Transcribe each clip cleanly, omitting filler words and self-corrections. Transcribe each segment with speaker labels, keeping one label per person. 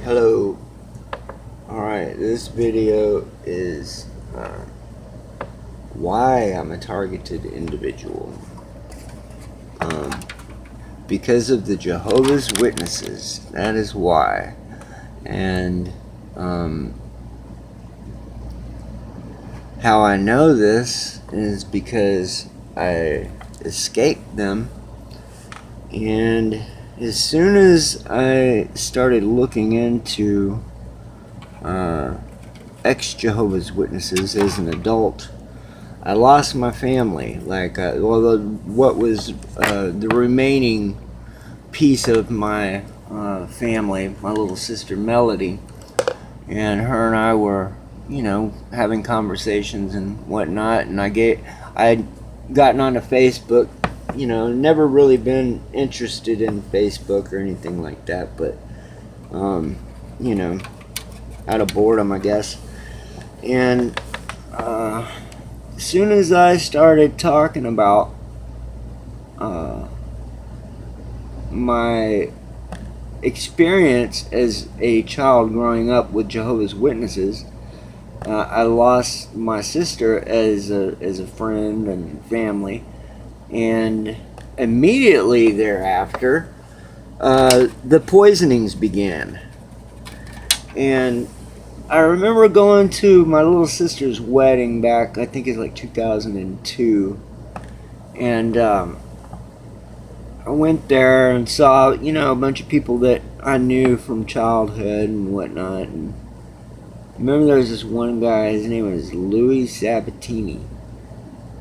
Speaker 1: Hello. Alright, this video is why I'm a targeted individual. Because of the Jehovah's Witnesses. That is why. And how I know this is because I escaped them, and as soon as I started looking into ex-Jehovah's Witnesses as an adult, I lost my family. What was the remaining piece of my family, my little sister Melody, and her and I were, having conversations and whatnot, and I'd gotten onto Facebook. Never really been interested in Facebook or anything like that, but out of boredom, I guess. And as soon as I started talking about my experience as a child growing up with Jehovah's Witnesses, I lost my sister as a friend and family, and immediately thereafter, the poisonings began. And I remember going to my little sister's wedding back, I think it's like 2002, and I went there and saw, a bunch of people that I knew from childhood and whatnot. And I remember there was this one guy, his name was Louis Sabatini,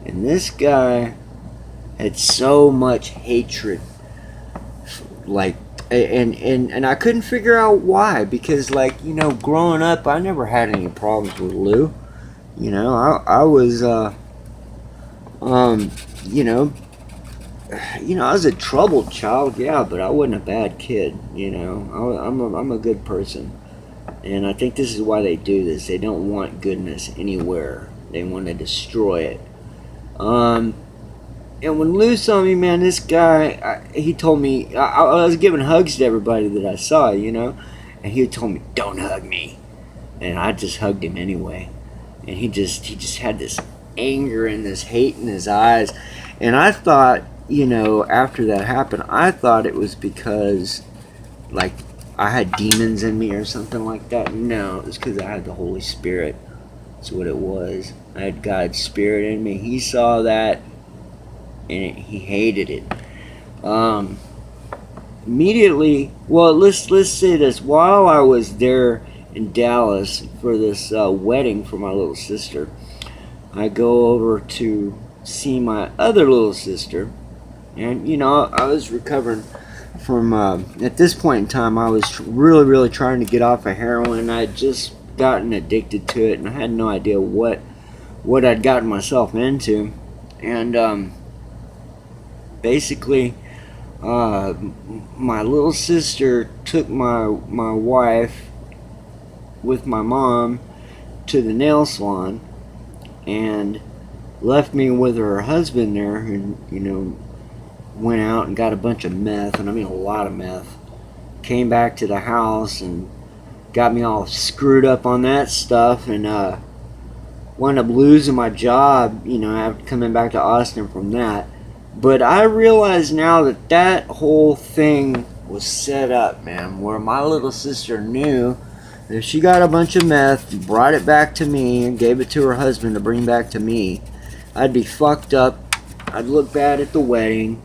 Speaker 1: and this guy had so much hatred, and I couldn't figure out why, because growing up, I never had any problems with Lou. I was I was a troubled child, yeah, but I wasn't a bad kid. I'm a good person, and I think this is why they do this. They don't want goodness anywhere. They want to destroy it. And when Lou saw me, man, this guy, he told me, I was giving hugs to everybody that I saw, and he told me, "Don't hug me," and I just hugged him anyway. And he just had this anger and this hate in his eyes, and I thought, after that happened, I thought it was because, I had demons in me or something like that. No, it was because I had the Holy Spirit. That's what it was. I had God's Spirit in me. He saw that, and he hated it. Immediately, well, let's say this. While I was there in Dallas for this wedding for my little sister, I go over to see my other little sister, and I was recovering from. At this point in time, I was really, really trying to get off of heroin. I had just gotten addicted to it, and I had no idea what I'd gotten myself into, and basically, my little sister took my wife with my mom to the nail salon and left me with her husband there, who went out and got a bunch of meth, and I mean a lot of meth. Came back to the house and got me all screwed up on that stuff, and wound up losing my job, after coming back to Austin from that. But I realize now that whole thing was set up, man, where my little sister knew that if she got a bunch of meth, brought it back to me, and gave it to her husband to bring back to me, I'd be fucked up. I'd look bad at the wedding.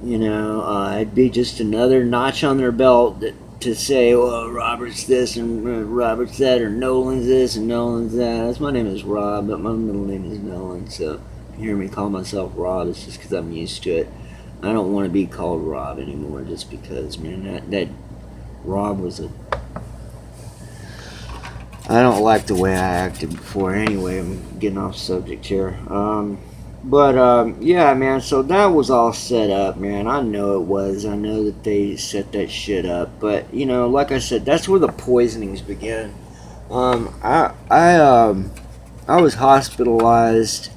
Speaker 1: I'd be just another notch on their belt to say, well, Robert's this and Robert's that, or Nolan's this and Nolan's that. That's my name is Rob, but my middle name is Nolan, so hear me call myself Rob, it's just because I'm used to it. I don't want to be called Rob anymore, just because, man, that Rob was I don't like the way I acted before. Anyway, I'm getting off subject here. Yeah, man, so that was all set up, man. I know it was. I know that they set that shit up. But, like I said, that's where the poisonings began. I was hospitalized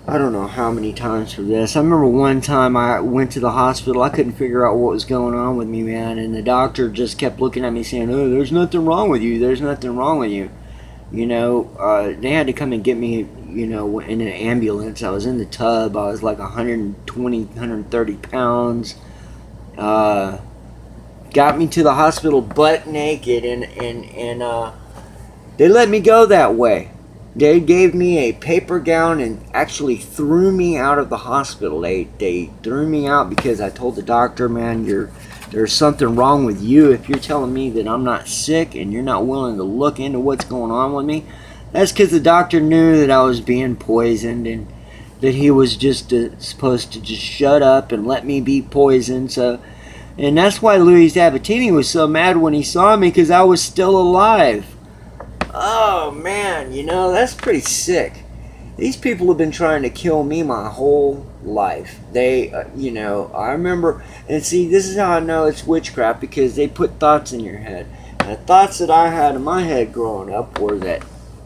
Speaker 1: I don't know how many times for this. I remember one time I went to the hospital. I couldn't figure out what was going on with me, man. And the doctor just kept looking at me saying, "Oh, there's nothing wrong with you. There's nothing wrong with you." They had to come and get me, in an ambulance. I was in the tub. I was like 120, 130 pounds. Uh, Got me to the hospital butt naked, and they let me go that way. They gave me a paper gown and actually threw me out of the hospital. They threw me out because I told the doctor, man, there's something wrong with you if you're telling me that I'm not sick and you're not willing to look into what's going on with me. That's because the doctor knew that I was being poisoned and that he was just supposed to just shut up and let me be poisoned. And that's why Louis Sabatini was so mad when he saw me, because I was still alive. Oh man, that's pretty sick. These people have been trying to kill me my whole life. I remember, and see, this is how I know it's witchcraft, because they put thoughts in your head. And the thoughts that I had in my head growing up were that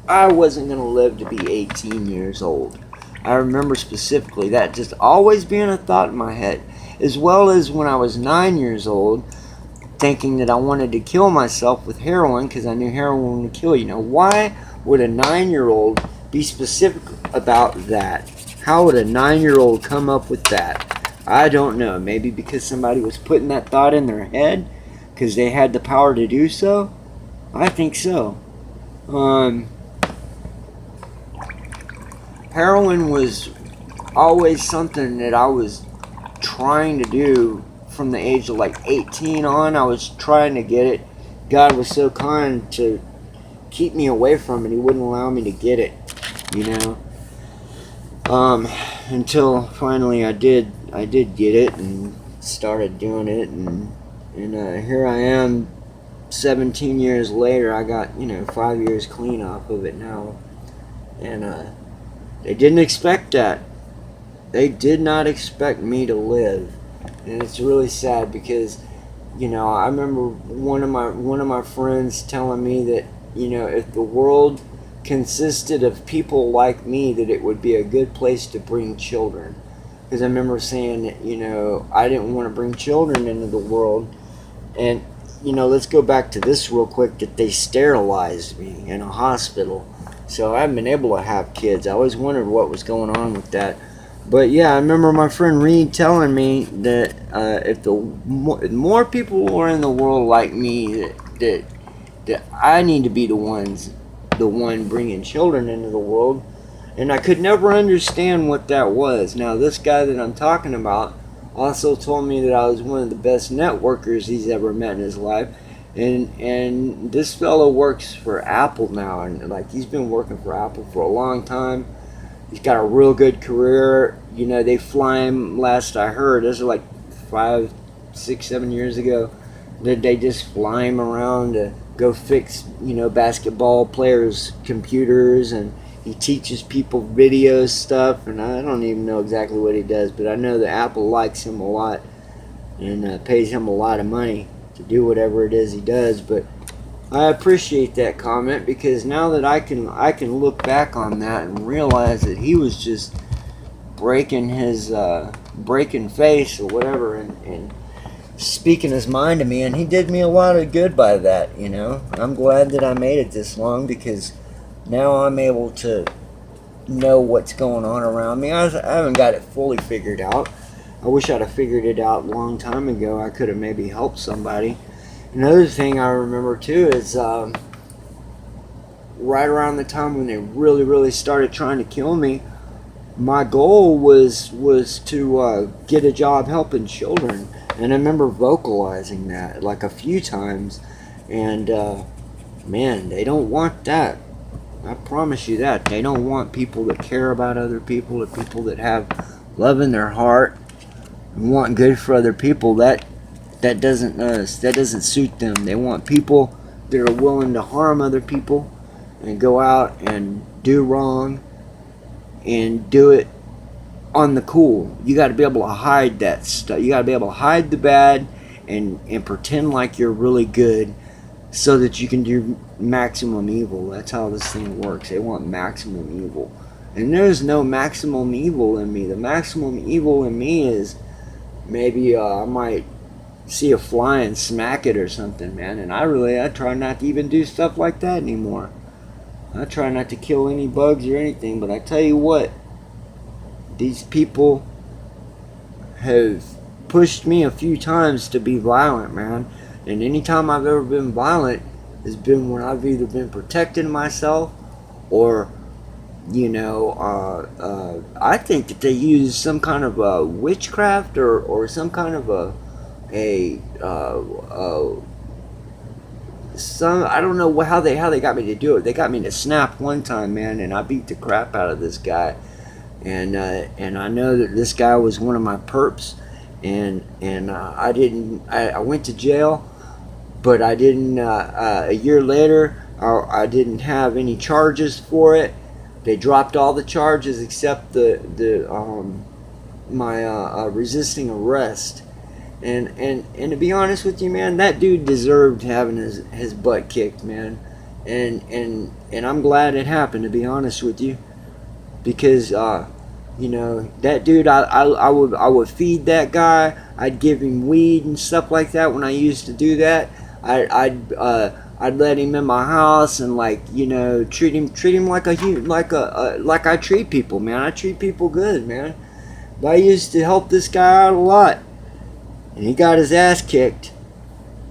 Speaker 1: I wasn't going to live to be 18 years old. I remember specifically that just always being a thought in my head, as well as when I was 9 years old, thinking that I wanted to kill myself with heroin because I knew heroin would kill you. Why would a 9-year-old be specific about that? How would a 9-year-old come up with that? I don't know. Maybe because somebody was putting that thought in their head because they had the power to do so? I think so. Heroin was always something that I was trying to do from the age of like 18 on. I was trying to get it. God was so kind to keep me away from it. He wouldn't allow me to get it, until finally I did get it and started doing it, and here I am 17 years later. I got 5 years clean off of it now, and they didn't expect that. They did not expect me to live. And it's really sad because, I remember one of my friends telling me that, if the world consisted of people like me, that it would be a good place to bring children. Because I remember saying that, I didn't want to bring children into the world. And, let's go back to this real quick, that they sterilized me in a hospital. So I haven't been able to have kids. I always wondered what was going on with that. But yeah, I remember my friend Reed telling me that if the more people were in the world like me, that I need to be the one bringing children into the world, and I could never understand what that was. Now, this guy that I'm talking about also told me that I was one of the best networkers he's ever met in his life, and this fellow works for Apple now, and like he's been working for Apple for a long time. He's got a real good career. They fly him, last I heard, this is like 5, 6, 7 years ago, that they just fly him around to go fix, basketball players' computers, and he teaches people video stuff, and I don't even know exactly what he does, but I know that Apple likes him a lot and pays him a lot of money to do whatever it is he does. But I appreciate that comment, because now that I can look back on that and realize that he was just breaking face or whatever, and speaking his mind to me, and he did me a lot of good by that. I'm glad that I made it this long, because now I'm able to know what's going on around me. I haven't got it fully figured out. I wish I'd have figured it out a long time ago. I could have maybe helped somebody. Another thing I remember too is right around the time when they really, really started trying to kill me, my goal was to get a job helping children, and I remember vocalizing that like a few times, and man, they don't want that. I promise you that. They don't want people that care about other people, the people that have love in their heart and want good for other people. That doesn't suit them. They want people that are willing to harm other people and go out and do wrong and do it on the cool. You got to be able to hide that stuff. You got to be able to hide the bad and pretend like you're really good, so that you can do maximum evil. That's how this thing works. They want maximum evil. And there's no maximum evil in me. The maximum evil in me is maybe I might see a fly and smack it or something, man. And I try not to even do stuff like that anymore. I try not to kill any bugs or anything. But I tell you what, these people have pushed me a few times to be violent, man. And anytime I've ever been violent has been when I've either been protecting myself or, I think that they use some kind of a witchcraft or some kind of some, I don't know how they got me to do it. They got me to snap one time, man, and I beat the crap out of this guy. And I know that this guy was one of my perps, and I went to jail, but I didn't. A year later, I didn't have any charges for it. They dropped all the charges except my resisting arrest. And to be honest with you, man, that dude deserved having his butt kicked, man. And I'm glad it happened, to be honest with you, because that dude, I would feed that guy. I'd give him weed and stuff like that. When I used to do that, I'd let him in my house and treat him like like I treat people, man. I treat people good, man. But I used to help this guy out a lot, and he got his ass kicked.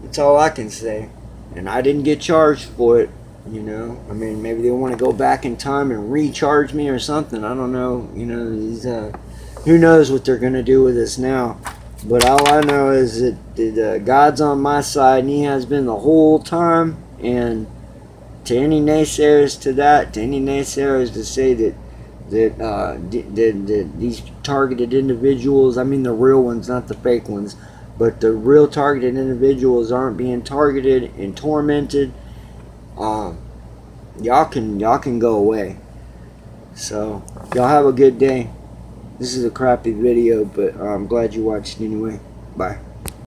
Speaker 1: That's all I can say. And I didn't get charged for it. I mean, maybe they want to go back in time and recharge me or something. I don't know. Who knows what they're going to do with us now. But all I know is that God's on my side, and He has been the whole time. And to any naysayers to any naysayers to say that these targeted individuals, I mean the real ones, not the fake ones, but the real targeted individuals aren't being targeted and tormented, y'all can go away. So y'all have a good day. This is a crappy video, but I'm glad you watched anyway. Bye.